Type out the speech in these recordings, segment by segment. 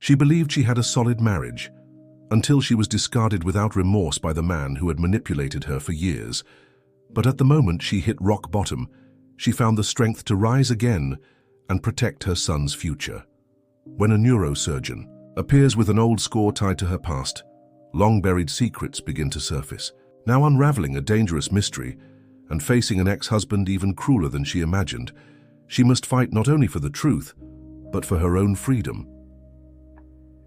She believed she had a solid marriage, until she was discarded without remorse by the man who had manipulated her for years. But at the moment she hit rock bottom, she found the strength to rise again and protect her son's future. When a neurosurgeon appears with an old score tied to her past, long-buried secrets begin to surface, now unraveling a dangerous mystery and facing an ex-husband even crueler than she imagined. She must fight not only for the truth, but for her own freedom.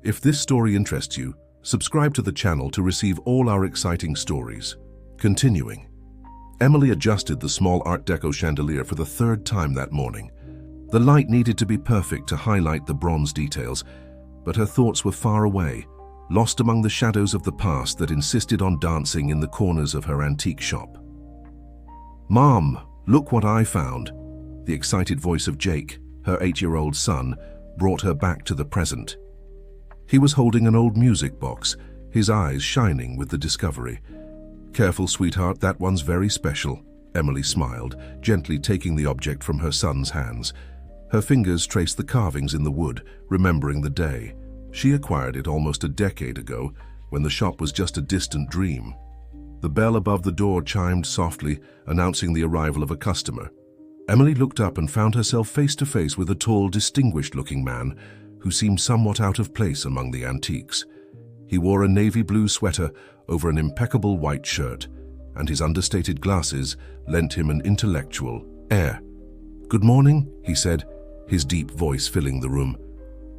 If this story interests you, subscribe to the channel to receive all our exciting stories. Continuing. Emily adjusted the small Art Deco chandelier for the third time that morning. The light needed to be perfect to highlight the bronze details, but her thoughts were far away, lost among the shadows of the past that insisted on dancing in the corners of her antique shop. "Mom, look what I found." The excited voice of Jake, her 8-year-old son, brought her back to the present. He was holding an old music box, his eyes shining with the discovery. "Careful, sweetheart, that one's very special," Emily smiled, gently taking the object from her son's hands. Her fingers traced the carvings in the wood, remembering the day. She acquired it almost a decade ago, when the shop was just a distant dream. The bell above the door chimed softly, announcing the arrival of a customer. Emily looked up and found herself face to face with a tall, distinguished-looking man who seemed somewhat out of place among the antiques. He wore a navy blue sweater over an impeccable white shirt, and his understated glasses lent him an intellectual air. "Good morning," he said, his deep voice filling the room.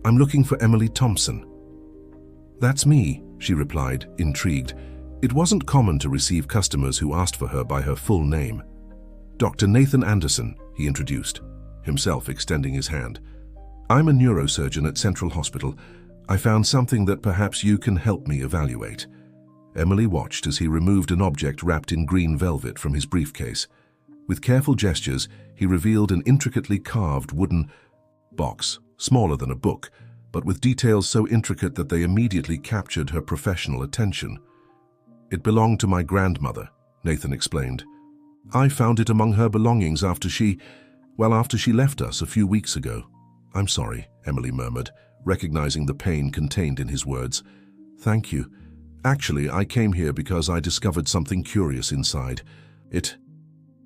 "I'm looking for Emily Thompson." "That's me," she replied, intrigued. It wasn't common to receive customers who asked for her by her full name. "Dr. Nathan Anderson," he introduced, himself extending his hand. "I'm a neurosurgeon at Central Hospital. I found something that perhaps you can help me evaluate." Emily watched as he removed an object wrapped in green velvet from his briefcase. With careful gestures, he revealed an intricately carved wooden box, smaller than a book, but with details so intricate that they immediately captured her professional attention. "It belonged to my grandmother," Nathan explained. "I found it among her belongings after she left us a few weeks ago." "I'm sorry," Emily murmured, recognizing the pain contained in his words. "Thank you. Actually, I came here because I discovered something curious inside.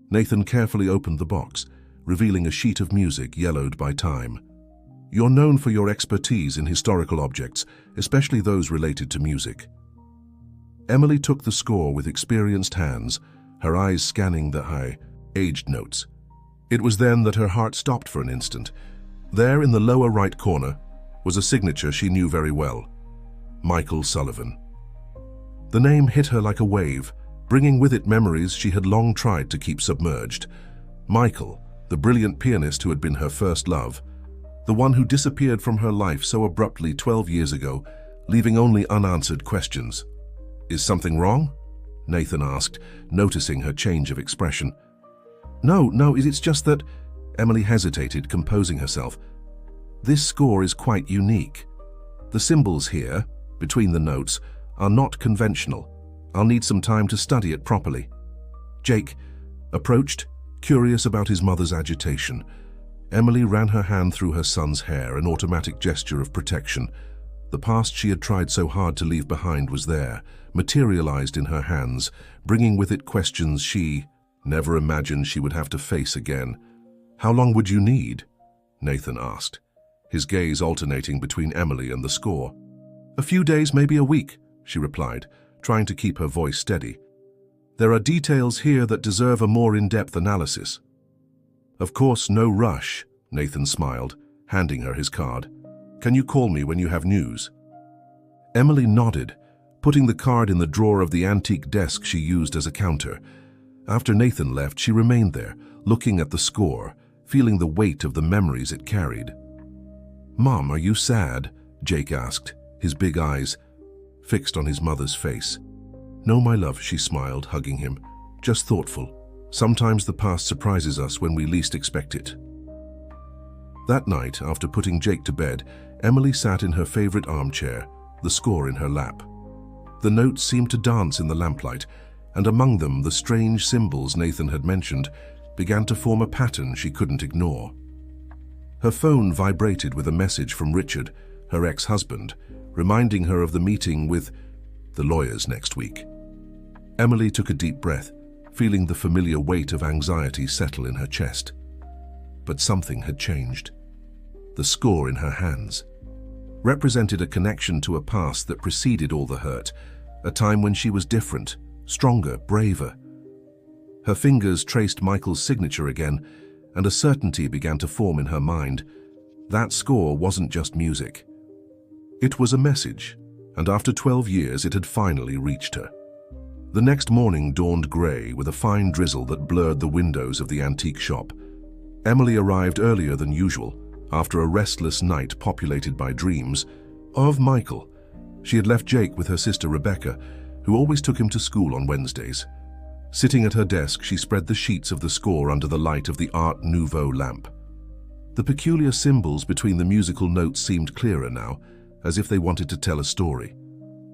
Nathan carefully opened the box, revealing a sheet of music yellowed by time. "You're known for your expertise in historical objects, especially those related to music." Emily took the score with experienced hands, her eyes scanning the high-aged notes. It was then that her heart stopped for an instant. There in the lower right corner was a signature she knew very well: Michael Sullivan. The name hit her like a wave, bringing with it memories she had long tried to keep submerged. Michael, the brilliant pianist who had been her first love, the one who disappeared from her life so abruptly 12 years ago, leaving only unanswered questions. "Is something wrong?" Nathan asked, noticing her change of expression. No, it's just that..." Emily hesitated, composing herself. "This score is quite unique. The symbols here, between the notes, are not conventional. I'll need some time to study it properly." Jake approached, curious about his mother's agitation. Emily ran her hand through her son's hair, an automatic gesture of protection. The past she had tried so hard to leave behind was there, materialized in her hands, bringing with it questions she never imagined she would have to face again. "How long would you need?" Nathan asked, his gaze alternating between Emily and the score. "A few days, maybe a week," she replied, trying to keep her voice steady. "There are details here that deserve a more in-depth analysis." "Of course, no rush," Nathan smiled, handing her his card. "Can you call me when you have news?" Emily nodded, putting the card in the drawer of the antique desk she used as a counter. After Nathan left, she remained there, looking at the score, feeling the weight of the memories it carried. "Mom, are you sad?" Jake asked, his big eyes fixed on his mother's face. "No, my love," she smiled, hugging him. "Just thoughtful. Sometimes the past surprises us when we least expect it." That night, after putting Jake to bed, Emily sat in her favorite armchair, the score in her lap. The notes seemed to dance in the lamplight, and among them the strange symbols Nathan had mentioned began to form a pattern she couldn't ignore. Her phone vibrated with a message from Richard, her ex-husband, reminding her of the meeting with the lawyers next week. Emily took a deep breath, feeling the familiar weight of anxiety settle in her chest. But something had changed. The score in her hands represented a connection to a past that preceded all the hurt, a time when she was different, stronger, braver. Her fingers traced Michael's signature again, and a certainty began to form in her mind. That score wasn't just music. It was a message, and after 12 years it had finally reached her. The next morning dawned grey with a fine drizzle that blurred the windows of the antique shop. Emily arrived earlier than usual, after a restless night populated by dreams of Michael. She had left Jake with her sister Rebecca, who always took him to school on Wednesdays. Sitting at her desk, she spread the sheets of the score under the light of the Art Nouveau lamp. The peculiar symbols between the musical notes seemed clearer now, as if they wanted to tell a story.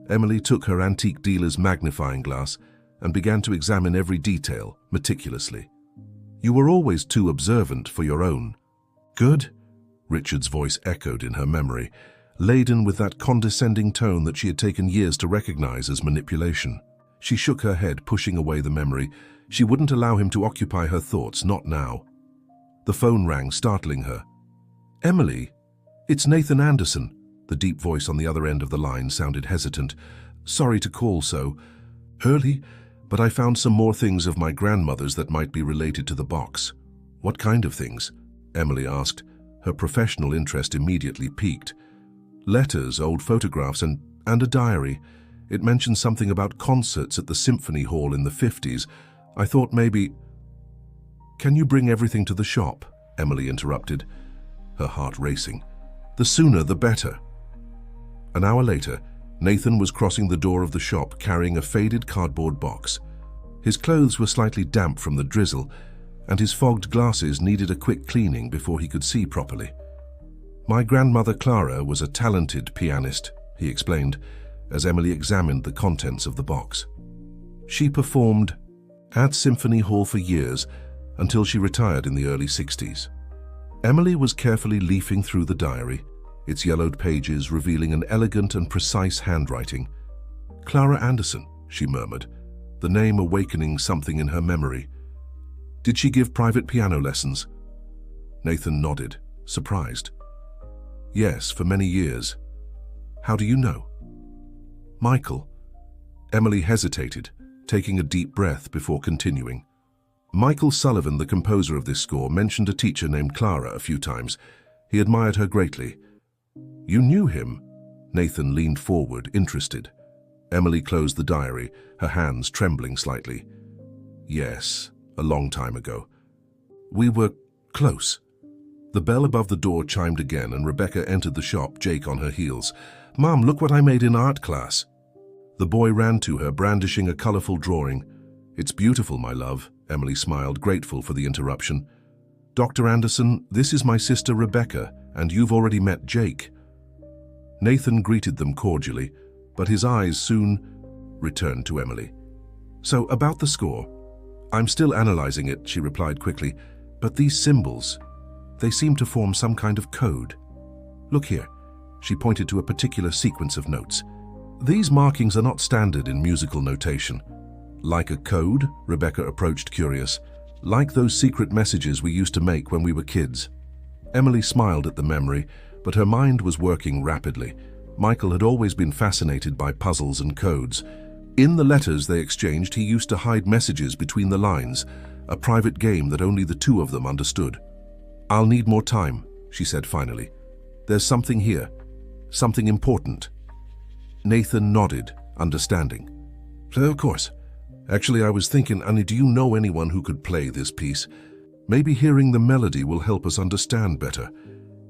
Emily took her antique dealer's magnifying glass and began to examine every detail meticulously. "You were always too observant for your own good," Richard's voice echoed in her memory, laden with that condescending tone that she had taken years to recognize as manipulation. She shook her head, pushing away the memory. She wouldn't allow him to occupy her thoughts, not now. The phone rang, startling her. "Emily, it's Nathan Anderson." The deep voice on the other end of the line sounded hesitant. "Sorry to call so early, but I found some more things of my grandmother's that might be related to the box." "What kind of things?" Emily asked. Her professional interest immediately piqued. "Letters, old photographs, and a diary. It mentioned something about concerts at the Symphony Hall in the 50s. I thought maybe—" "Can you bring everything to the shop?" Emily interrupted, her heart racing. "The sooner the better." An hour later, Nathan was crossing the door of the shop carrying a faded cardboard box. His clothes were slightly damp from the drizzle, and his fogged glasses needed a quick cleaning before he could see properly. "My grandmother Clara was a talented pianist," he explained, as Emily examined the contents of the box. "She performed at Symphony Hall for years, until she retired in the early 60s. Emily was carefully leafing through the diary, its yellowed pages revealing an elegant and precise handwriting. "Clara Anderson," she murmured, the name awakening something in her memory. "Did she give private piano lessons?" Nathan nodded, surprised. "Yes, for many years." "How do you know?" "Michael." Emily hesitated, taking a deep breath before continuing. "Michael Sullivan, the composer of this score, mentioned a teacher named Clara a few times. He admired her greatly." "You knew him?" Nathan leaned forward, interested. Emily closed the diary, her hands trembling slightly. "Yes, a long time ago. We were close." The bell above the door chimed again, and Rebecca entered the shop, Jake on her heels. "Mom, look what I made in art class." The boy ran to her, brandishing a colorful drawing. "It's beautiful, my love," Emily smiled, grateful for the interruption. "Dr. Anderson, this is my sister Rebecca, and you've already met Jake." Nathan greeted them cordially, but his eyes soon returned to Emily. "So, about the score." "I'm still analyzing it," she replied quickly, "but these symbols, they seem to form some kind of code. Look here." She pointed to a particular sequence of notes. "These markings are not standard in musical notation." "Like a code?" Rebecca approached, curious. "Like those secret messages we used to make when we were kids." Emily smiled at the memory, but her mind was working rapidly. Michael had always been fascinated by puzzles and codes. In the letters they exchanged, he used to hide messages between the lines, a private game that only the two of them understood. "I'll need more time," she said finally. "There's something here, something important." Nathan nodded, understanding. "Of course. Actually, I was thinking, Annie, do you know anyone who could play this piece? Maybe hearing the melody will help us understand better."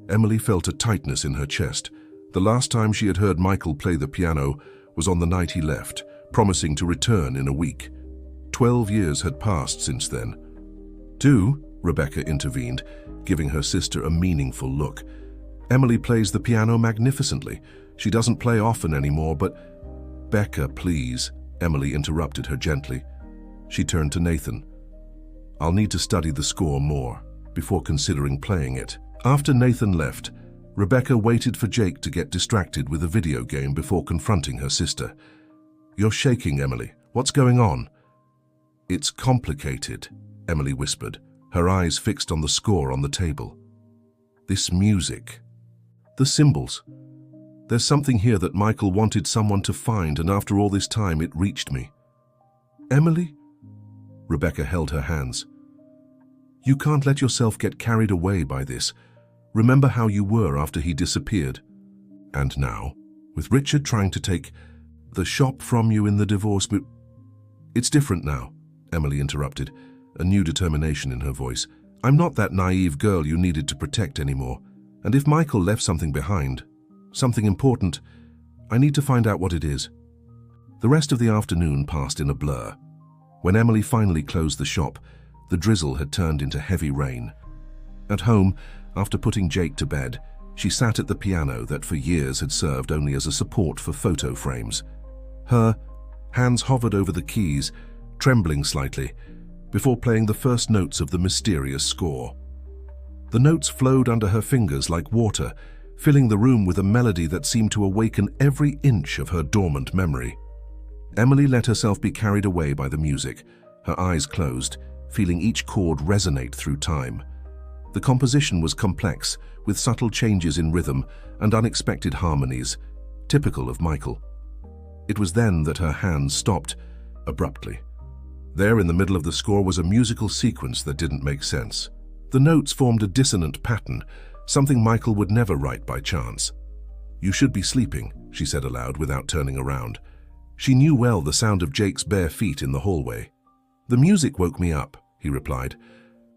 Emily felt a tightness in her chest. The last time she had heard Michael play the piano was on the night he left, promising to return in a week. 12 years had passed since then. "Do?" Rebecca intervened, giving her sister a meaningful look. "Emily plays the piano magnificently. She doesn't play often anymore, but—" "Becca, please," Emily interrupted her gently. She turned to Nathan. "I'll need to study the score more before considering playing it." After Nathan left, Rebecca waited for Jake to get distracted with a video game before confronting her sister. "You're shaking, Emily. What's going on?" "It's complicated," Emily whispered, her eyes fixed on the score on the table. "This music. The symbols. There's something here that Michael wanted someone to find, and after all this time it reached me." "Emily?" Rebecca held her hands. "You can't let yourself get carried away by this. Remember how you were after he disappeared. And now, with Richard trying to take the shop from you in the divorce, but it's different now," Emily interrupted, a new determination in her voice. "I'm not that naive girl you needed to protect anymore. And if Michael left something behind, something important, I need to find out what it is." The rest of the afternoon passed in a blur. When Emily finally closed the shop, the drizzle had turned into heavy rain. At home, after putting Jake to bed, she sat at the piano that for years had served only as a support for photo frames. Her hands hovered over the keys, trembling slightly, before playing the first notes of the mysterious score. The notes flowed under her fingers like water, filling the room with a melody that seemed to awaken every inch of her dormant memory. Emily let herself be carried away by the music, her eyes closed, feeling each chord resonate through time. The composition was complex, with subtle changes in rhythm and unexpected harmonies, typical of Michael. It was then that her hands stopped, abruptly. There in the middle of the score was a musical sequence that didn't make sense. The notes formed a dissonant pattern, something Michael would never write by chance. "You should be sleeping," she said aloud without turning around. She knew well the sound of Jake's bare feet in the hallway. "The music woke me up," he replied,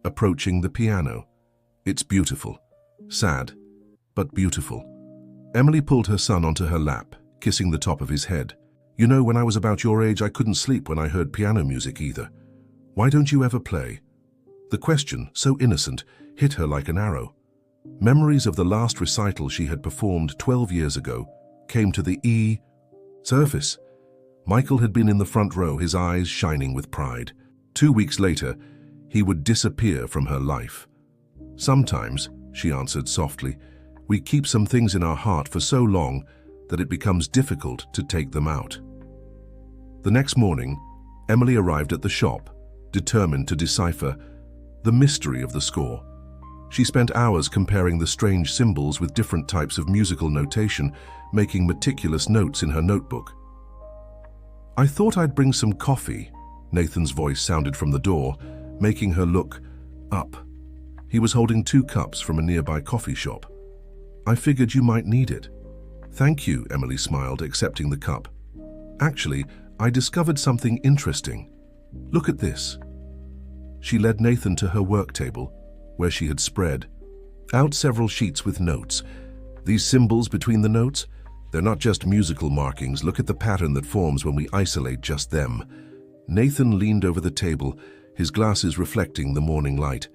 approaching the piano. "It's beautiful. Sad, but beautiful." Emily pulled her son onto her lap, kissing the top of his head. "You know, when I was about your age, I couldn't sleep when I heard piano music either. Why don't you ever play?" The question, so innocent, hit her like an arrow. Memories of the last recital she had performed 12 years ago came to the surface. Michael had been in the front row, his eyes shining with pride. 2 weeks later, he would disappear from her life. "Sometimes," she answered softly, "we keep some things in our heart for so long that it becomes difficult to take them out." The next morning, Emily arrived at the shop, determined to decipher the mystery of the score. She spent hours comparing the strange symbols with different types of musical notation, making meticulous notes in her notebook. "I thought I'd bring some coffee," Nathan's voice sounded from the door, making her look up. He was holding 2 cups from a nearby coffee shop. "I figured you might need it." "Thank you," Emily smiled, accepting the cup. "Actually, I discovered something interesting. Look at this." She led Nathan to her work table, where she had spread out several sheets with notes. "These symbols between the notes, they're not just musical markings. Look at the pattern that forms when we isolate just them." Nathan leaned over the table, his glasses reflecting the morning light.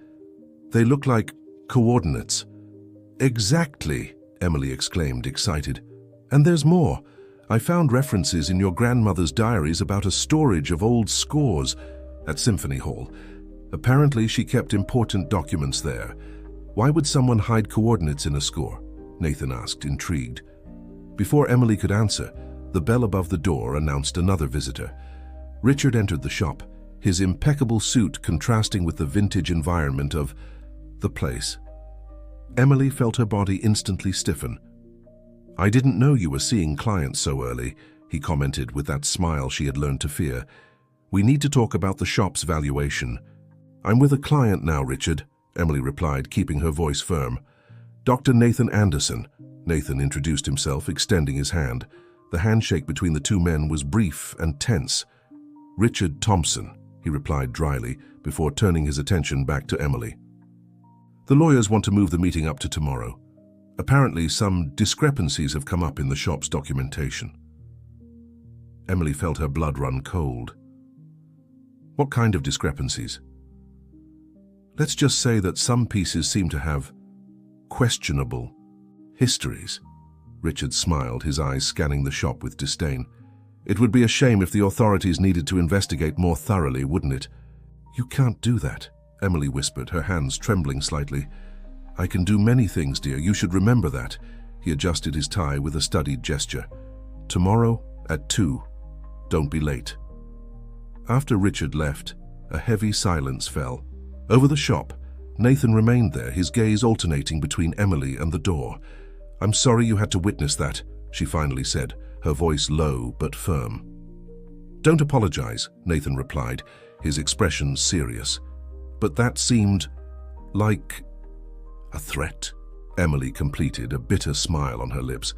"They look like coordinates." "Exactly," Emily exclaimed, excited. "And there's more. I found references in your grandmother's diaries about a storage of old scores at Symphony Hall. Apparently, she kept important documents there. Why would someone hide coordinates in a score?" Nathan asked, intrigued. Before Emily could answer, the bell above the door announced another visitor. Richard entered the shop, his impeccable suit contrasting with the vintage environment of the place. Emily felt her body instantly stiffen. "I didn't know you were seeing clients so early," he commented with that smile she had learned to fear. "We need to talk about the shop's valuation." "I'm with a client now, Richard," Emily replied, keeping her voice firm. "Dr. Nathan Anderson." Nathan introduced himself, extending his hand. The handshake between the two men was brief and tense. "Richard Thompson," he replied dryly, before turning his attention back to Emily. "The lawyers want to move the meeting up to tomorrow. Apparently, some discrepancies have come up in the shop's documentation." Emily felt her blood run cold. "What kind of discrepancies?" "Let's just say that some pieces seem to have questionable histories." Richard smiled, his eyes scanning the shop with disdain. "It would be a shame if the authorities needed to investigate more thoroughly, wouldn't it?" "You can't do that," Emily whispered, her hands trembling slightly. I can do many things, dear. You should remember that. He adjusted his tie with a studied gesture. Tomorrow at 2. Don't be late. After Richard left, a heavy silence fell. Over the shop, Nathan remained there, his gaze alternating between Emily and the door. I'm sorry you had to witness that, she finally said, her voice low but firm. Don't apologize, Nathan replied, his expression serious. But that seemed like a threat. Emily completed, a bitter smile on her lips.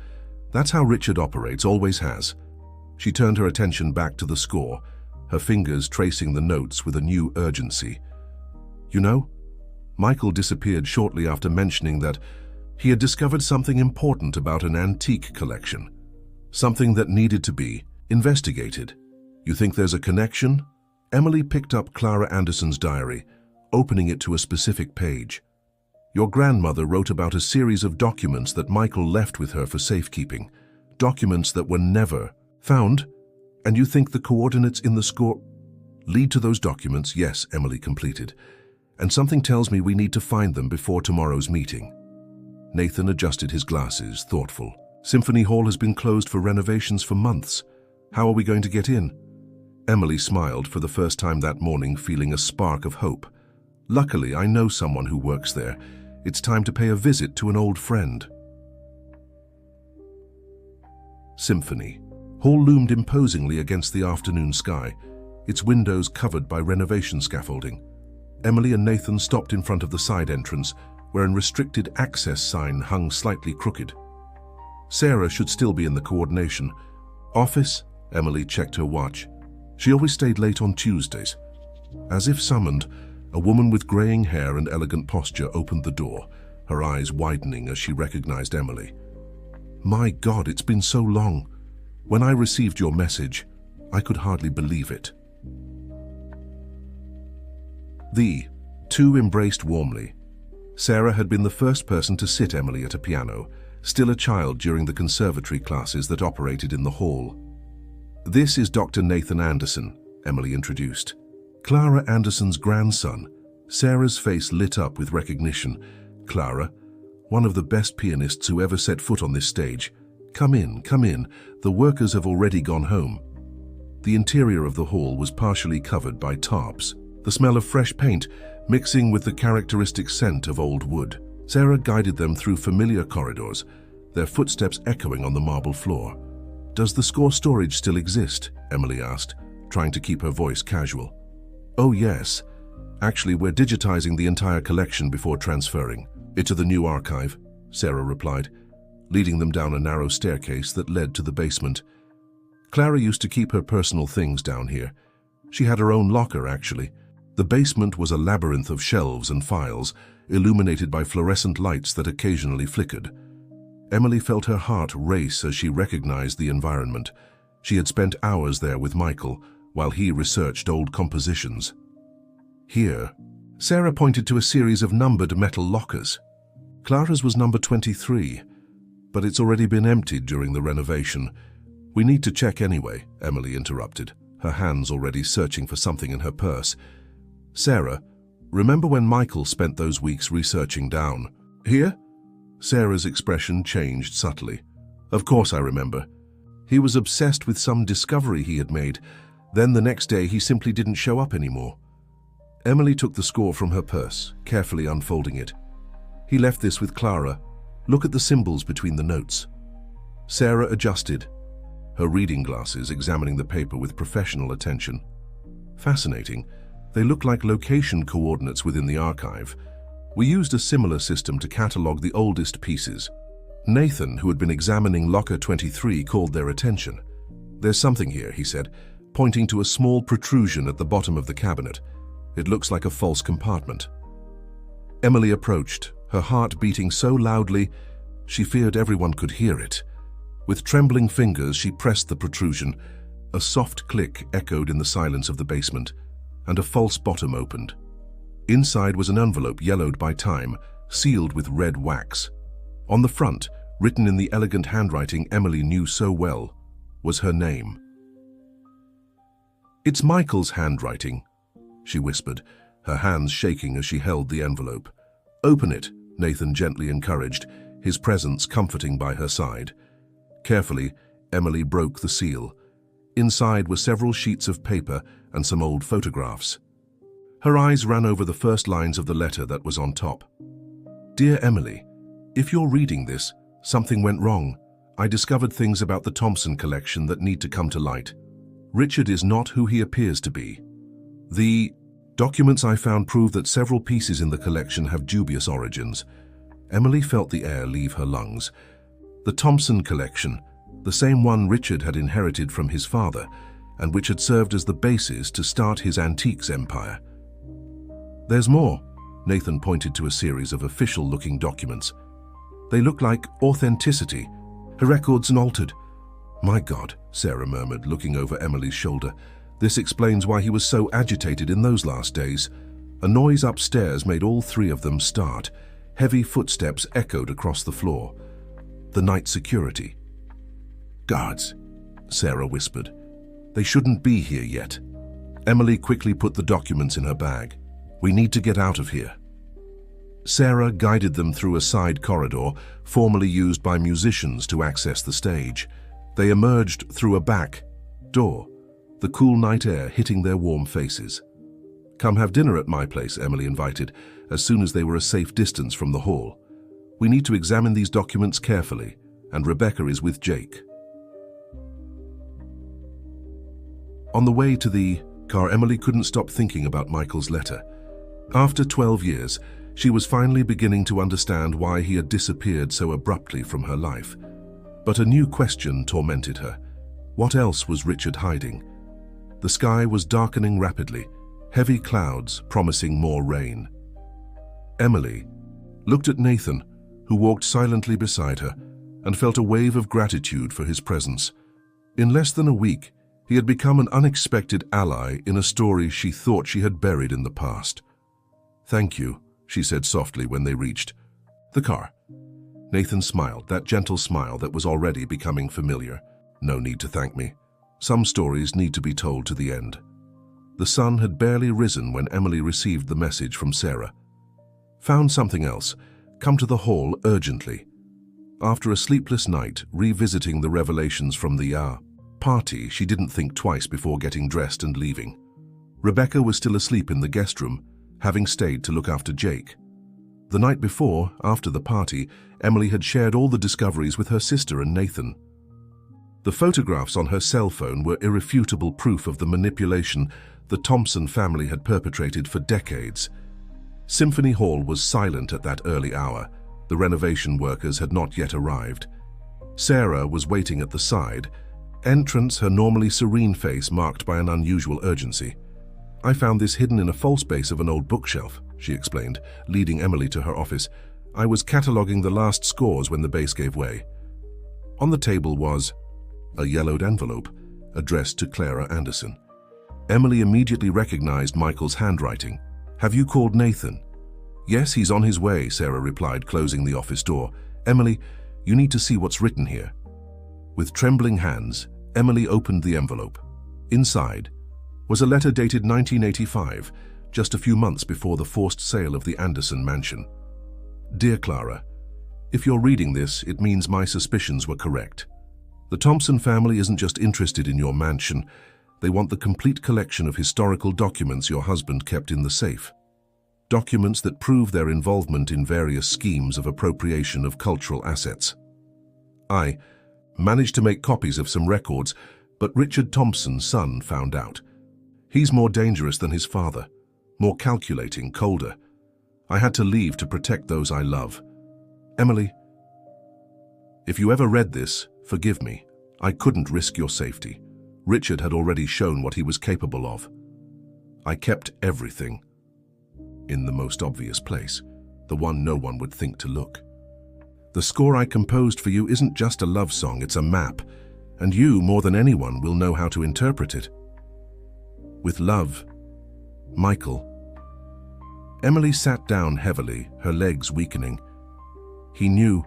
That's how Richard operates, always has. She turned her attention back to the score, her fingers tracing the notes with a new urgency. You know, Michael disappeared shortly after mentioning that he had discovered something important about an antique collection. Something that needed to be investigated. You think there's a connection? Emily picked up Clara Anderson's diary, opening it to a specific page. Your grandmother wrote about a series of documents that Michael left with her for safekeeping. Documents that were never found. And you think the coordinates in the score lead to those documents? Yes, Emily completed. And something tells me we need to find them before tomorrow's meeting. Nathan adjusted his glasses, thoughtful. Symphony Hall has been closed for renovations for months. How are we going to get in? Emily smiled for the first time that morning, feeling a spark of hope. Luckily, I know someone who works there. It's time to pay a visit to an old friend. Symphony Hall loomed imposingly against the afternoon sky, its windows covered by renovation scaffolding. Emily and Nathan stopped in front of the side entrance, where a restricted access sign hung slightly crooked. Sarah should still be in the coordination office. Emily checked her watch. She always stayed late on Tuesdays. As if summoned, a woman with graying hair and elegant posture opened the door, her eyes widening as she recognized Emily. My God, it's been so long. When I received your message, I could hardly believe it. The two embraced warmly. Sarah had been the first person to sit Emily at a piano, still a child during the conservatory classes that operated in the hall. This is Dr. Nathan Anderson, Emily introduced. Clara Anderson's grandson. Sarah's face lit up with recognition. Clara, one of the best pianists who ever set foot on this stage. Come in, come in. The workers have already gone home. The interior of the hall was partially covered by tarps, the smell of fresh paint mixing with the characteristic scent of old wood. Sarah guided them through familiar corridors, their footsteps echoing on the marble floor. Does the score storage still exist? Emily asked, trying to keep her voice casual. Oh yes. Actually, we're digitizing the entire collection before transferring it to the new archive, Sarah replied, leading them down a narrow staircase that led to the basement. Clara used to keep her personal things down here. She had her own locker, actually. The basement was a labyrinth of shelves and files, illuminated by fluorescent lights that occasionally flickered. Emily felt her heart race as she recognized the environment. She had spent hours there with Michael, while he researched old compositions. Here, Sarah pointed to a series of numbered metal lockers. Clara's was number 23, but it's already been emptied during the renovation. We need to check anyway, Emily interrupted, her hands already searching for something in her purse. Sarah, remember when Michael spent those weeks researching down here? Sarah's expression changed subtly. Of course I remember. He was obsessed with some discovery he had made. Then the next day he simply didn't show up anymore. Emily took the score from her purse, carefully unfolding it. He left this with Clara. Look at the symbols between the notes. Sarah adjusted, her reading glasses examining the paper with professional attention. Fascinating. They look like location coordinates within the archive. We used a similar system to catalog the oldest pieces. Nathan, who had been examining locker 23, called their attention. There's something here, he said, pointing to a small protrusion at the bottom of the cabinet. It looks like a false compartment. Emily approached, her heart beating so loudly she feared everyone could hear it. With trembling fingers, she pressed the protrusion. A soft click echoed in the silence of the basement, and a false bottom opened. Inside was an envelope yellowed by time, sealed with red wax. On the front, written in the elegant handwriting Emily knew so well, was her name. It's Michael's handwriting, she whispered, her hands shaking as she held the envelope. Open it, Nathan gently encouraged, his presence comforting by her side. Carefully, Emily broke the seal. Inside were several sheets of paper and some old photographs. Her eyes ran over the first lines of the letter that was on top. "Dear Emily, if you're reading this, something went wrong. I discovered things about the Thompson collection that need to come to light. Richard is not who he appears to be. The documents I found prove that several pieces in the collection have dubious origins." Emily felt the air leave her lungs. The Thompson collection, the same one Richard had inherited from his father, and which had served as the basis to start his antiques empire. "There's more." Nathan pointed to a series of official-looking documents. "They look like authenticity. Her records unaltered." "My God," Sarah murmured, looking over Emily's shoulder. "This explains why he was so agitated in those last days." A noise upstairs made all three of them start. Heavy footsteps echoed across the floor. The night security. "Guards," Sarah whispered. "They shouldn't be here yet." Emily quickly put the documents in her bag. "We need to get out of here." Sarah guided them through a side corridor, formerly used by musicians to access the stage. They emerged through a back door, the cool night air hitting their warm faces. "Come have dinner at my place," Emily invited, as soon as they were a safe distance from the hall. "We need to examine these documents carefully, and Rebecca is with Jake." On the way to the car, Emily couldn't stop thinking about Michael's letter. After 12 years, she was finally beginning to understand why he had disappeared so abruptly from her life. But a new question tormented her. What else was Richard hiding? The sky was darkening rapidly, heavy clouds promising more rain. Emily looked at Nathan, who walked silently beside her, and felt a wave of gratitude for his presence. In less than a week, he had become an unexpected ally in a story she thought she had buried in the past. "Thank you," she said softly when they reached the car. Nathan smiled, that gentle smile that was already becoming familiar. "No need to thank me. Some stories need to be told to the end." The sun had barely risen when Emily received the message from Sarah. "Found something else. Come to the hall urgently." After a sleepless night, revisiting the revelations from the party, she didn't think twice before getting dressed and leaving. Rebecca was still asleep in the guest room, having stayed to look after Jake. The night before, after the party, Emily had shared all the discoveries with her sister and Nathan. The photographs on her cell phone were irrefutable proof of the manipulation the Thompson family had perpetrated for decades. Symphony Hall was silent at that early hour. The renovation workers had not yet arrived. Sarah was waiting at the side, entrance her normally serene face marked by an unusual urgency. "I found this hidden in a false base of an old bookshelf," she explained, leading Emily to her office. "I was cataloguing the last scores when the base gave way." On the table was a yellowed envelope addressed to Clara Anderson. Emily immediately recognized Michael's handwriting. "Have you called Nathan?" "Yes, he's on his way," Sarah replied, closing the office door. "Emily, you need to see what's written here." With trembling hands, Emily opened the envelope. Inside was a letter dated 1985, just a few months before the forced sale of the Anderson mansion. "Dear Clara, if you're reading this, it means my suspicions were correct. The Thompson family isn't just interested in your mansion, they want the complete collection of historical documents your husband kept in the safe. Documents that prove their involvement in various schemes of appropriation of cultural assets. I managed to make copies of some records, but Richard Thompson's son found out. He's more dangerous than his father, more calculating, colder. I had to leave to protect those I love. Emily, if you ever read this, forgive me. I couldn't risk your safety. Richard had already shown what he was capable of. I kept everything in the most obvious place, the one no one would think to look. The score I composed for you isn't just a love song, it's a map, and you, more than anyone, will know how to interpret it. With love, Michael." Emily sat down heavily, her legs weakening. He knew.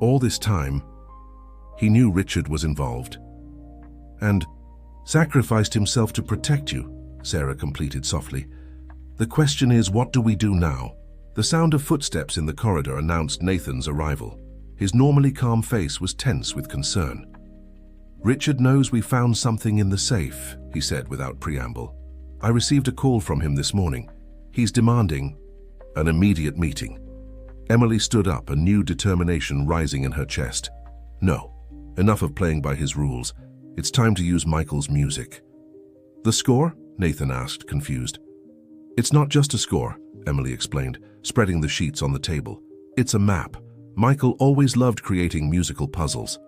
All this time, he knew Richard was involved. "And sacrificed himself to protect you," Sarah completed softly. "The question is, what do we do now?" The sound of footsteps in the corridor announced Nathan's arrival. His normally calm face was tense with concern. "Richard knows we found something in the safe," he said without preamble. "I received a call from him this morning. He's demanding an immediate meeting." Emily stood up, a new determination rising in her chest. "No, enough of playing by his rules. It's time to use Michael's music." "The score?" Nathan asked, confused. "It's not just a score," Emily explained, spreading the sheets on the table. "It's a map. Michael always loved creating musical puzzles.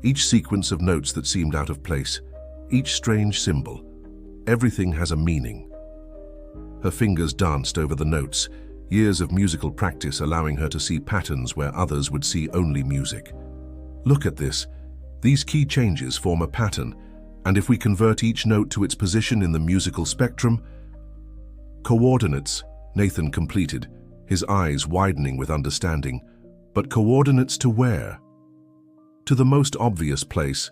Each sequence of notes that seemed out of place, each strange symbol. Everything has a meaning." Her fingers danced over the notes, years of musical practice allowing her to see patterns where others would see only music. "Look at this. These key changes form a pattern, and if we convert each note to its position in the musical spectrum..." "Coordinates," Nathan completed, his eyes widening with understanding. "But coordinates to where?" "To the most obvious place."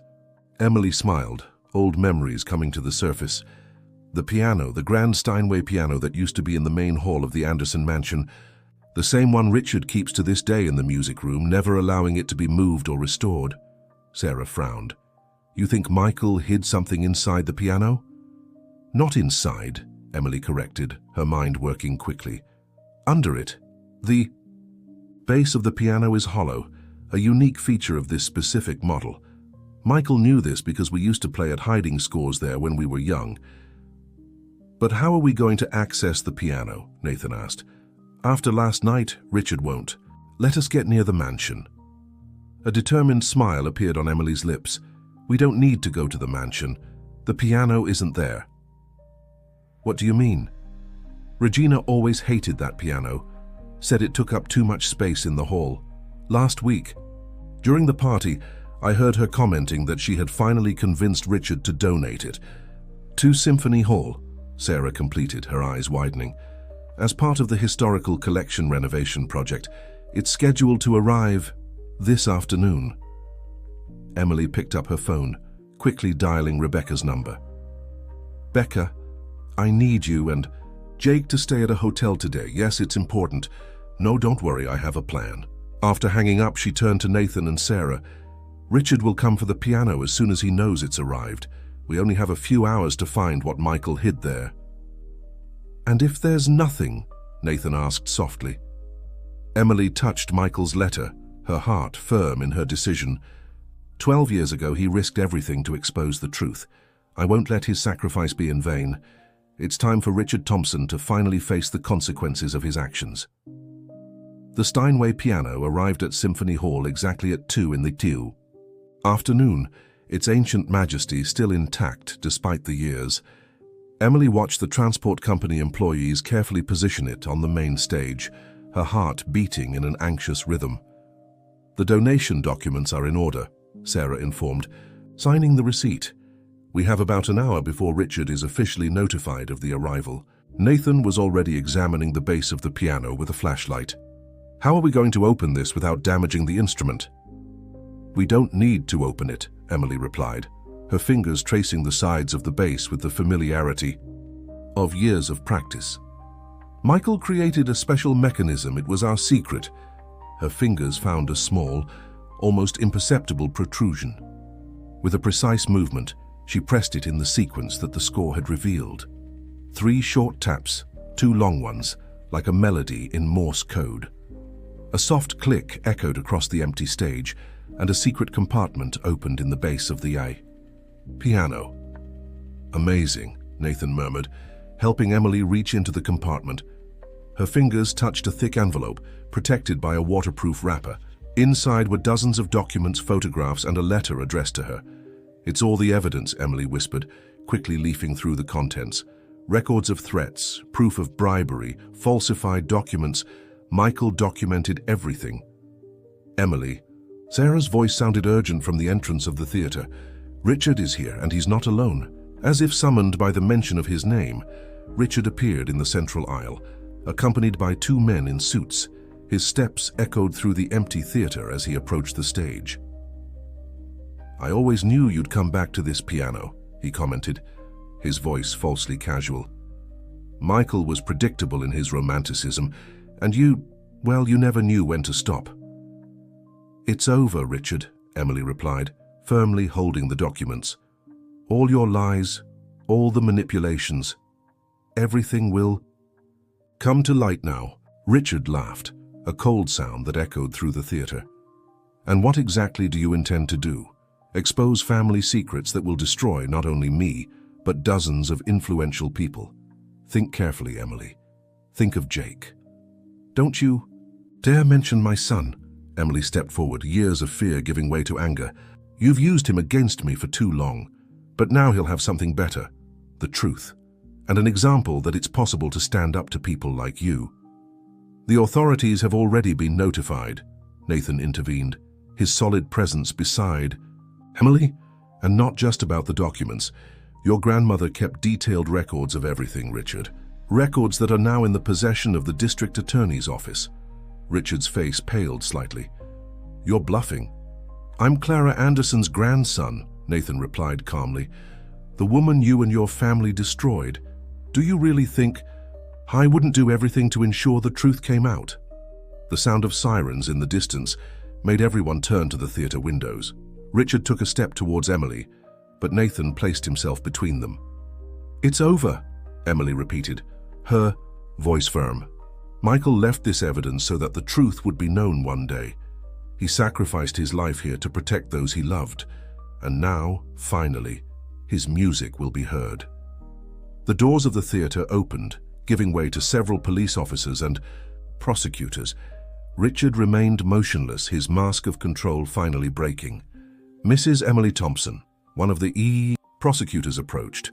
Emily smiled, old memories coming to the surface. The piano, the grand Steinway piano that used to be in the main hall of the Anderson mansion, the same one Richard keeps to this day in the music room, never allowing it to be moved or restored. Sarah frowned. "You think Michael hid something inside the piano?" "Not inside," Emily corrected, her mind working quickly. "Under it. The base of the piano is hollow, a unique feature of this specific model. Michael knew this because we used to play at hiding scores there when we were young." "But how are we going to access the piano?" Nathan asked. "After last night, Richard won't. Let us get near the mansion." A determined smile appeared on Emily's lips. "We don't need to go to the mansion. The piano isn't there." "What do you mean?" "Regina always hated that piano, said it took up too much space in the hall. Last week, during the party, I heard her commenting that she had finally convinced Richard to donate it to Symphony Hall," Sarah completed, her eyes widening. "As part of the historical collection renovation project, it's scheduled to arrive this afternoon." Emily picked up her phone, quickly dialing Rebecca's number. "Becca, I need you and Jake to stay at a hotel today. Yes, it's important. No, don't worry, I have a plan." After hanging up, she turned to Nathan and Sarah. "Richard will come for the piano as soon as he knows it's arrived. We only have a few hours to find what Michael hid there." "And if there's nothing?" Nathan asked softly. Emily touched Michael's letter, her heart firm in her decision. 12 years ago, he risked everything to expose the truth. I won't let his sacrifice be in vain. It's time for Richard Thompson to finally face the consequences of his actions. The Steinway piano arrived at Symphony Hall exactly at 2 in the afternoon, its ancient majesty still intact despite the years. Emily watched the transport company employees carefully position it on the main stage, her heart beating in an anxious rhythm. "The donation documents are in order," Sarah informed, signing the receipt. "We have about an hour before Richard is officially notified of the arrival." Nathan was already examining the base of the piano with a flashlight. "How are we going to open this without damaging the instrument?" "We don't need to open it," Emily replied, her fingers tracing the sides of the base with the familiarity of years of practice. "Michael created a special mechanism. It was our secret." Her fingers found a small, almost imperceptible protrusion. With a precise movement, she pressed it in the sequence that the score had revealed. 3 short taps, 2 long ones, like a melody in Morse code. A soft click echoed across the empty stage, and a secret compartment opened in the base of the piano. "Amazing," Nathan murmured, helping Emily reach into the compartment. Her fingers touched a thick envelope, protected by a waterproof wrapper. Inside were dozens of documents, photographs, and a letter addressed to her. "It's all the evidence," Emily whispered, quickly leafing through the contents. Records of threats, proof of bribery, falsified documents. Michael documented everything. "Emily." Sarah's voice sounded urgent from the entrance of the theater. "Richard is here, and he's not alone." As if summoned by the mention of his name, Richard appeared in the central aisle, accompanied by 2 men in suits. His steps echoed through the empty theater as he approached the stage. "I always knew you'd come back to this piano," he commented, his voice falsely casual. Michael was predictable in his romanticism, And you, well, you never knew when to stop. It's over, Richard, Emily replied, firmly holding the documents. All your lies, all the manipulations, everything will come to light now. Richard laughed, a cold sound that echoed through the theater. And what exactly do you intend to do? Expose family secrets that will destroy not only me, but dozens of influential people. Think carefully, Emily. Think of Jake. Don't you dare mention my son. Emily stepped forward, years of fear giving way to anger. You've used him against me for too long, but now he'll have something better, the truth, and an example that it's possible to stand up to people like you. The authorities have already been notified, Nathan intervened, his solid presence beside Emily. And not just about the documents. Your grandmother kept detailed records of everything, Richard. Records that are now in the possession of the district attorney's office. Richard's face paled slightly. You're bluffing. I'm Clara Anderson's grandson, Nathan replied calmly. The woman you and your family destroyed. Do you really think I wouldn't do everything to ensure the truth came out? The sound of sirens in the distance made everyone turn to the theater windows. Richard took a step towards Emily, but Nathan placed himself between them. It's over, Emily repeated, her voice firm. Michael left this evidence so that the truth would be known one day. He sacrificed his life here to protect those he loved, and now, finally, his music will be heard. The doors of the theater opened, giving way to several police officers and prosecutors. Richard remained motionless, his mask of control finally breaking. Mrs. Emily Thompson, one of the prosecutors, approached.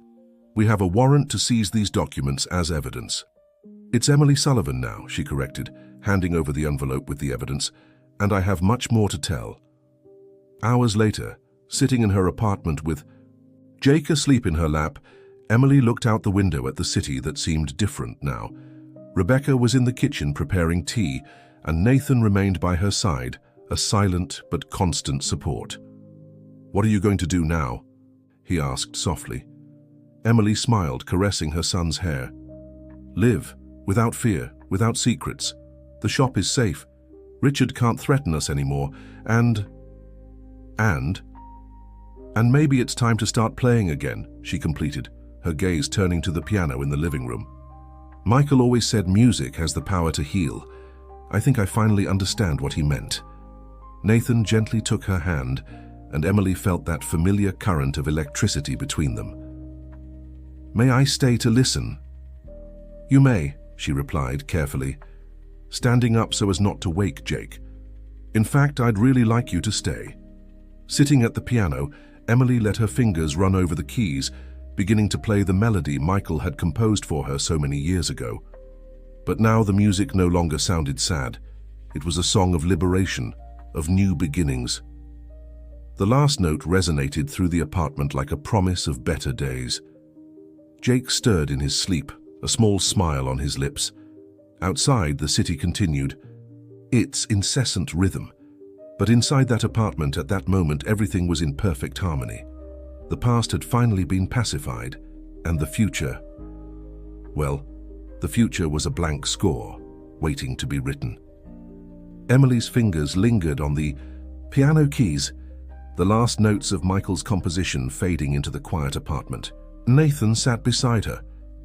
We have a warrant to seize these documents as evidence. It's Emily Sullivan now, she corrected, handing over the envelope with the evidence, and I have much more to tell. Hours later, sitting in her apartment with Jake asleep in her lap, Emily looked out the window at the city that seemed different now. Rebecca was in the kitchen preparing tea, and Nathan remained by her side, a silent but constant support. What are you going to do now? He asked softly. Emily smiled, caressing her son's hair. Live, without fear, without secrets. The shop is safe. Richard can't threaten us anymore, and maybe it's time to start playing again, she completed, her gaze turning to the piano in the living room. Michael always said music has the power to heal. I think I finally understand what he meant. Nathan gently took her hand, and Emily felt that familiar current of electricity between them. May I stay to listen? You may, she replied carefully, standing up so as not to wake Jake. In fact, I'd really like you to stay. Sitting at the piano, Emily let her fingers run over the keys, beginning to play the melody Michael had composed for her so many years ago. But now the music no longer sounded sad. It was a song of liberation, of new beginnings. The last note resonated through the apartment like a promise of better days. Jake stirred in his sleep, a small smile on his lips. Outside, the city continued, its incessant rhythm. But inside that apartment at that moment, everything was in perfect harmony. The past had finally been pacified, and the future, well, the future was a blank score, waiting to be written. Emily's fingers lingered on the piano keys, the last notes of Michael's composition fading into the quiet apartment. Nathan sat beside her,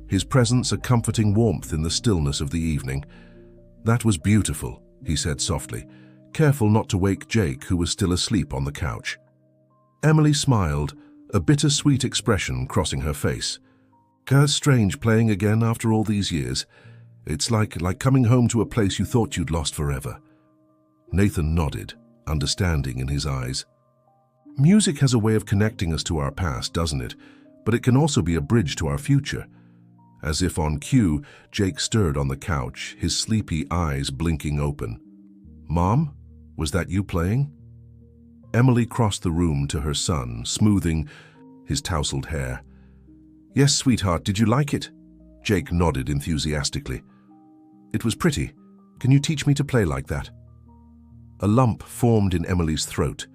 his presence a comforting warmth in the stillness of the evening. That was beautiful, he said softly, careful not to wake Jake, who was still asleep on the couch. Emily smiled, a bittersweet expression crossing her face. Strange playing again after all these years. It's like coming home to a place you thought you'd lost forever. Nathan nodded, understanding in his eyes. Music has a way of connecting us to our past, doesn't it? But it can also be a bridge to our future. As if on cue, Jake stirred on the couch, his sleepy eyes blinking open. Mom, was that you playing? Emily crossed the room to her son, smoothing his tousled hair. Yes, sweetheart, did you like it? Jake nodded enthusiastically. It was pretty. Can you teach me to play like that? A lump formed in Emily's throat.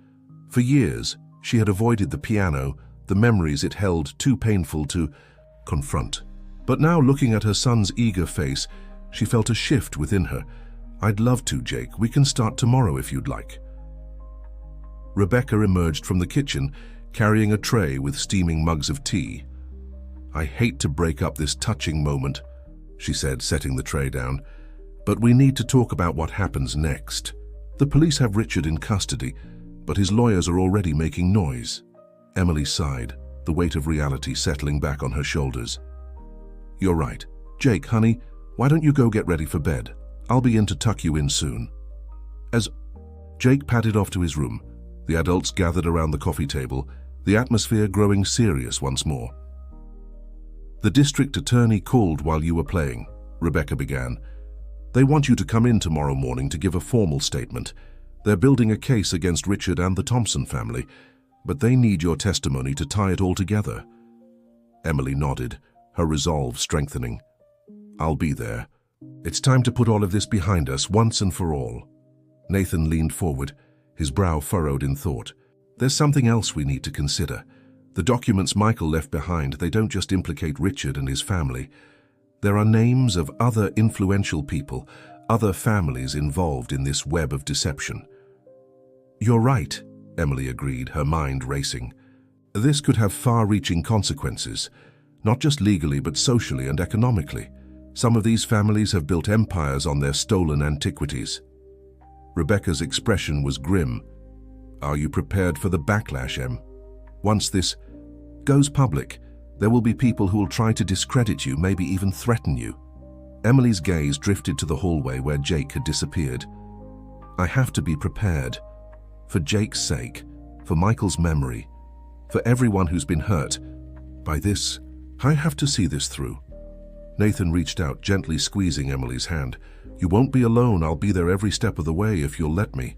For years, she had avoided the piano, the memories it held too painful to confront. But now, looking at her son's eager face, She felt a shift within her. "I'd love to, Jake. We can start tomorrow if you'd like." Rebecca emerged from the kitchen, carrying a tray with steaming mugs of tea. "I hate to break up this touching moment," she said, setting the tray down, "but we need to talk about what happens next. The police have Richard in custody, but his lawyers are already making noise." Emily sighed, the weight of reality settling back on her shoulders. "You're right. Jake, honey, why don't you go get ready for bed? I'll be in to tuck you in soon." As Jake padded off to his room, the adults gathered around the coffee table, the atmosphere growing serious once more. "The district attorney called while you were playing," Rebecca began. "They want you to come in tomorrow morning to give a formal statement. They're building a case against Richard and the Thompson family, but they need your testimony to tie it all together." Emily nodded, her resolve strengthening. "I'll be there. It's time to put all of this behind us once and for all." Nathan leaned forward, his brow furrowed in thought. "There's something else we need to consider. The documents Michael left behind, they don't just implicate Richard and his family. There are names of other influential people, other families involved in this web of deception." "You're right," Emily agreed, her mind racing. "This could have far-reaching consequences, not just legally but socially and economically. Some of these families have built empires on their stolen antiquities." Rebecca's expression was grim. "Are you prepared for the backlash, Em? Once this goes public, there will be people who will try to discredit you, maybe even threaten you." Emily's gaze drifted to the hallway where Jake had disappeared. "I have to be prepared. For Jake's sake, for Michael's memory, for everyone who's been hurt by this, I have to see this through." Nathan reached out, gently squeezing Emily's hand. "You won't be alone. I'll be there every step of the way if you'll let me."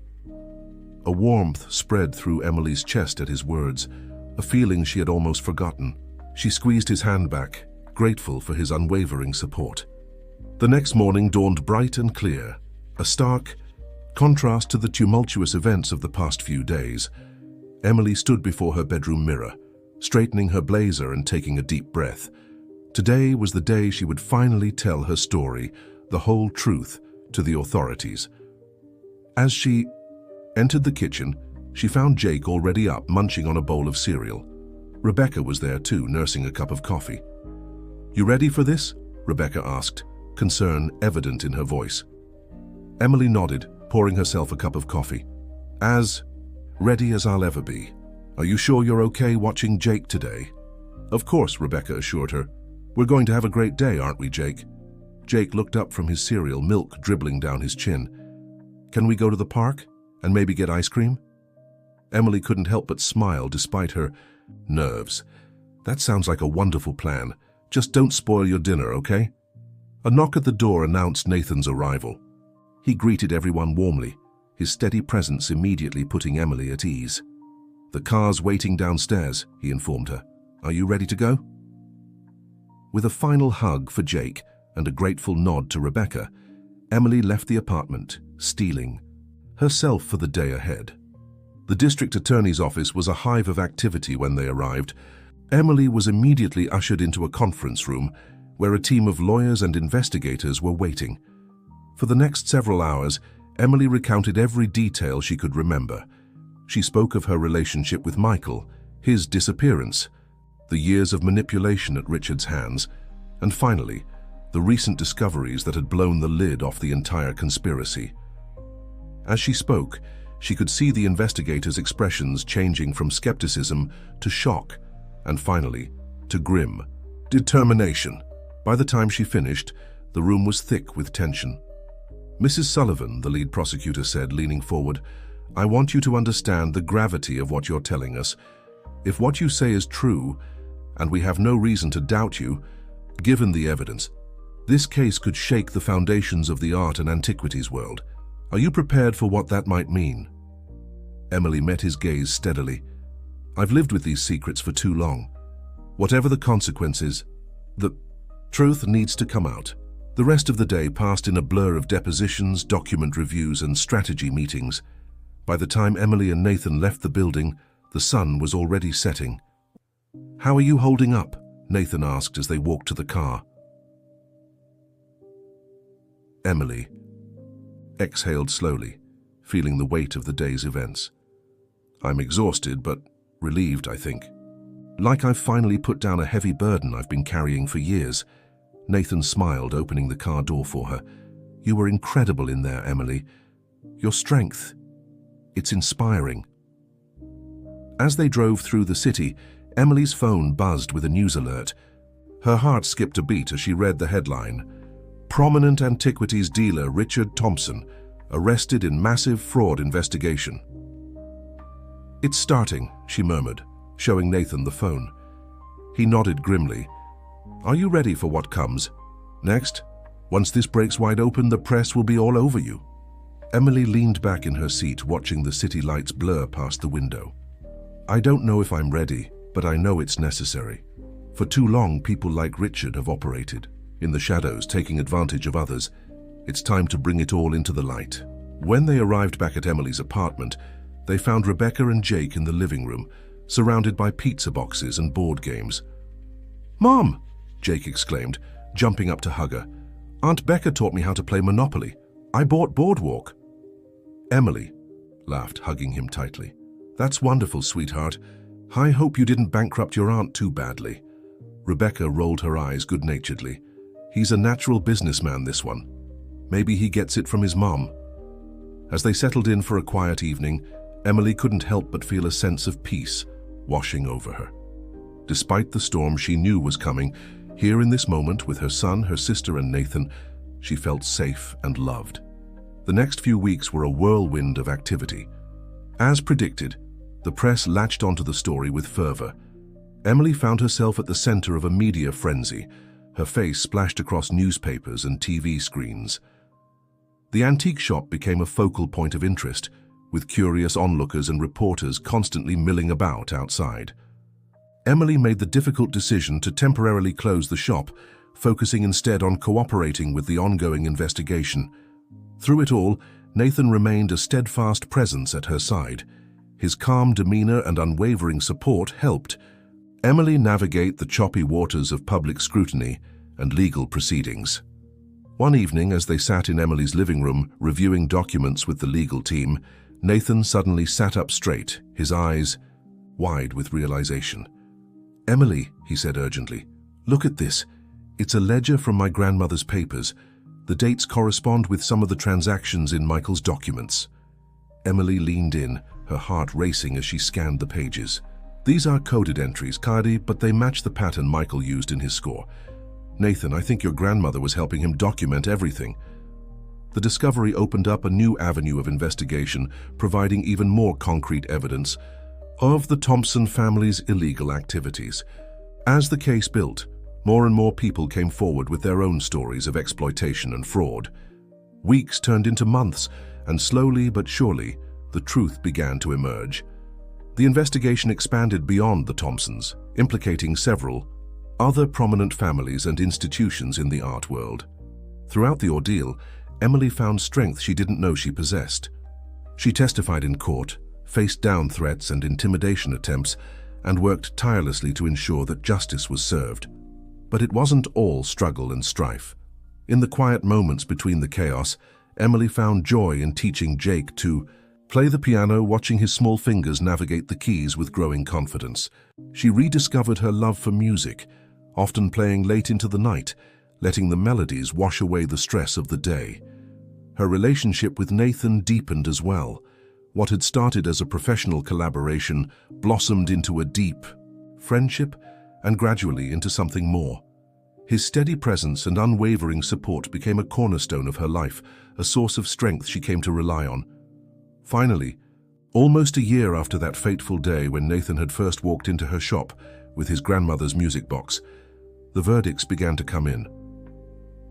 A warmth spread through Emily's chest at his words, a feeling she had almost forgotten. She squeezed his hand back, grateful for his unwavering support. The next morning dawned bright and clear, a stark contrast to the tumultuous events of the past few days. Emily stood before her bedroom mirror, straightening her blazer and taking a deep breath. Today was the day she would finally tell her story, the whole truth, to the authorities. As she entered the kitchen, she found Jake already up, munching on a bowl of cereal. Rebecca was there too, nursing a cup of coffee. "You ready for this?" Rebecca asked, concern evident in her voice. Emily nodded, pouring herself a cup of coffee. "As ready as I'll ever be. Are you sure you're okay watching Jake today?" "Of course," Rebecca assured her. "We're going to have a great day, aren't we, Jake?" Jake looked up from his cereal, milk dribbling down his chin. "Can we go to the park and maybe get ice cream?" Emily couldn't help but smile despite her nerves. "That sounds like a wonderful plan. Just don't spoil your dinner, okay?" A knock at the door announced Nathan's arrival. He greeted everyone warmly, his steady presence immediately putting Emily at ease. "The car's waiting downstairs," he informed her. "Are you ready to go?" With a final hug for Jake and a grateful nod to Rebecca, Emily left the apartment, steeling herself for the day ahead. The district attorney's office was a hive of activity when they arrived. Emily was immediately ushered into a conference room where a team of lawyers and investigators were waiting. For the next several hours, Emily recounted every detail she could remember. She spoke of her relationship with Michael, his disappearance, the years of manipulation at Richard's hands, and finally, the recent discoveries that had blown the lid off the entire conspiracy. As she spoke, she could see the investigators' expressions changing from skepticism to shock, and finally, to grim determination. By the time she finished, the room was thick with tension. "Mrs. Sullivan," the lead prosecutor said, leaning forward, "I want you to understand the gravity of what you're telling us. If what you say is true, and we have no reason to doubt you, given the evidence, this case could shake the foundations of the art and antiquities world. Are you prepared for what that might mean?" Emily met his gaze steadily. "I've lived with these secrets for too long. Whatever the consequences, the truth needs to come out." The rest of the day passed in a blur of depositions, document reviews, and strategy meetings. By the time Emily and Nathan left the building, the sun was already setting. "How are you holding up?" Nathan asked as they walked to the car. Emily exhaled slowly, feeling the weight of the day's events. I'm exhausted, but relieved, I think. Like I've finally put down a heavy burden I've been carrying for years. Nathan smiled, opening the car door for her. You were incredible in there, Emily. Your strength, it's inspiring. As they drove through the city, Emily's phone buzzed with a news alert. Her heart skipped a beat as she read the headline. Prominent antiquities dealer Richard Thompson arrested in massive fraud investigation. It's starting, she murmured, showing Nathan the phone. He nodded grimly. Are you ready for what comes? Next, once this breaks wide open, the press will be all over you. Emily leaned back in her seat, watching the city lights blur past the window. I don't know if I'm ready, but I know it's necessary. For too long, people like Richard have operated in the shadows, taking advantage of others. It's time to bring it all into the light. When they arrived back at Emily's apartment, they found Rebecca and Jake in the living room, surrounded by pizza boxes and board games. Mom! Jake exclaimed, jumping up to hug her. Aunt Becca taught me how to play Monopoly. I bought Boardwalk. Emily laughed, hugging him tightly. That's wonderful, sweetheart. I hope you didn't bankrupt your aunt too badly. Rebecca rolled her eyes good-naturedly. He's a natural businessman, this one. Maybe he gets it from his mom. As they settled in for a quiet evening, Emily couldn't help but feel a sense of peace washing over her. Despite the storm she knew was coming, here in this moment with her son, her sister, and Nathan, she felt safe and loved. The next few weeks were a whirlwind of activity. As predicted, the press latched onto the story with fervor. Emily found herself at the center of a media frenzy, her face splashed across newspapers and TV screens. The antique shop became a focal point of interest, with curious onlookers and reporters constantly milling about outside. Emily made the difficult decision to temporarily close the shop, focusing instead on cooperating with the ongoing investigation. Through it all, Nathan remained a steadfast presence at her side. His calm demeanor and unwavering support helped Emily navigate the choppy waters of public scrutiny and legal proceedings. One evening, as they sat in Emily's living room reviewing documents with the legal team, Nathan suddenly sat up straight, his eyes wide with realization. Emily, he said urgently, look at this. It's a ledger from my grandmother's papers. The dates correspond with some of the transactions in Michael's documents. Emily leaned in, her heart racing as she scanned the pages. These are coded entries, Cardi, but they match the pattern Michael used in his score. Nathan, I think your grandmother was helping him document everything. The discovery opened up a new avenue of investigation, providing even more concrete evidence of the Thompson family's illegal activities. As the case built, more and more people came forward with their own stories of exploitation and fraud. Weeks turned into months, and slowly but surely, the truth began to emerge. The investigation expanded beyond the Thompsons, implicating several other prominent families and institutions in the art world. Throughout the ordeal, Emily found strength she didn't know she possessed. She testified in court, faced down threats and intimidation attempts, and worked tirelessly to ensure that justice was served. But it wasn't all struggle and strife. In the quiet moments between the chaos, Emily found joy in teaching Jake to play the piano, watching his small fingers navigate the keys with growing confidence. She rediscovered her love for music, often playing late into the night, letting the melodies wash away the stress of the day. Her relationship with Nathan deepened as well. What had started as a professional collaboration blossomed into a deep friendship and gradually into something more. His steady presence and unwavering support became a cornerstone of her life, a source of strength she came to rely on. Finally, almost a year after that fateful day when Nathan had first walked into her shop with his grandmother's music box, the verdicts began to come in.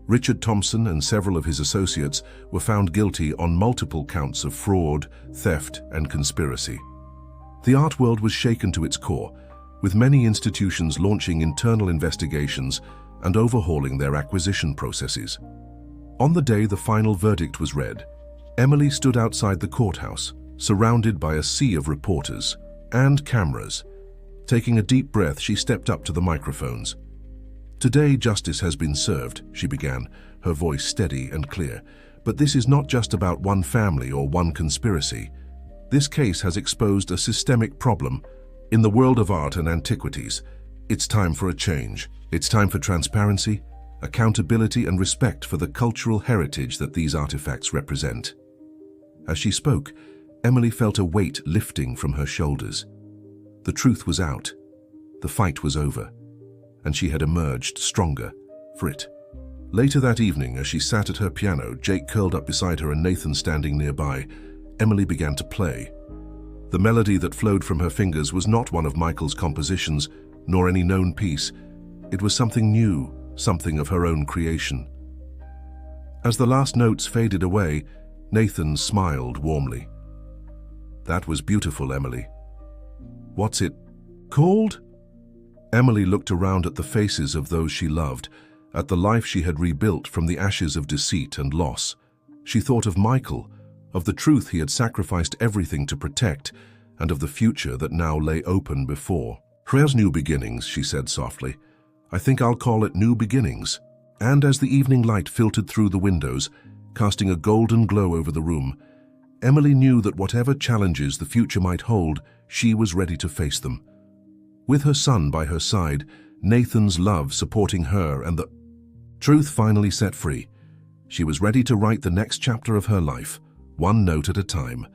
Richard Thompson and several of his associates were found guilty on multiple counts of fraud, theft, and conspiracy. The art world was shaken to its core, with many institutions launching internal investigations and overhauling their acquisition processes. On the day the final verdict was read, Emily stood outside the courthouse, surrounded by a sea of reporters and cameras. Taking a deep breath, she stepped up to the microphones. Today, justice has been served, she began, her voice steady and clear. "But this is not just about one family or one conspiracy. This case has exposed a systemic problem. In the world of art and antiquities, it's time for a change. It's time for transparency, accountability, and respect for the cultural heritage that these artifacts represent." As she spoke, Emily felt a weight lifting from her shoulders. The truth was out. The fight was over, and she had emerged stronger for it. Later that evening, as she sat at her piano, Jake curled up beside her and Nathan standing nearby, Emily began to play. The melody that flowed from her fingers was not one of Michael's compositions, nor any known piece. It was something new, something of her own creation. As the last notes faded away, Nathan smiled warmly. "That was beautiful, Emily. What's it called?" Emily looked around at the faces of those she loved, at the life she had rebuilt from the ashes of deceit and loss. She thought of Michael, of the truth he had sacrificed everything to protect, and of the future that now lay open before. "Here's New Beginnings," she said softly. "I think I'll call it New Beginnings." And as the evening light filtered through the windows, casting a golden glow over the room, Emily knew that whatever challenges the future might hold, she was ready to face them. With her son by her side, Nathan's love supporting her, and the truth finally set free, she was ready to write the next chapter of her life, one note at a time.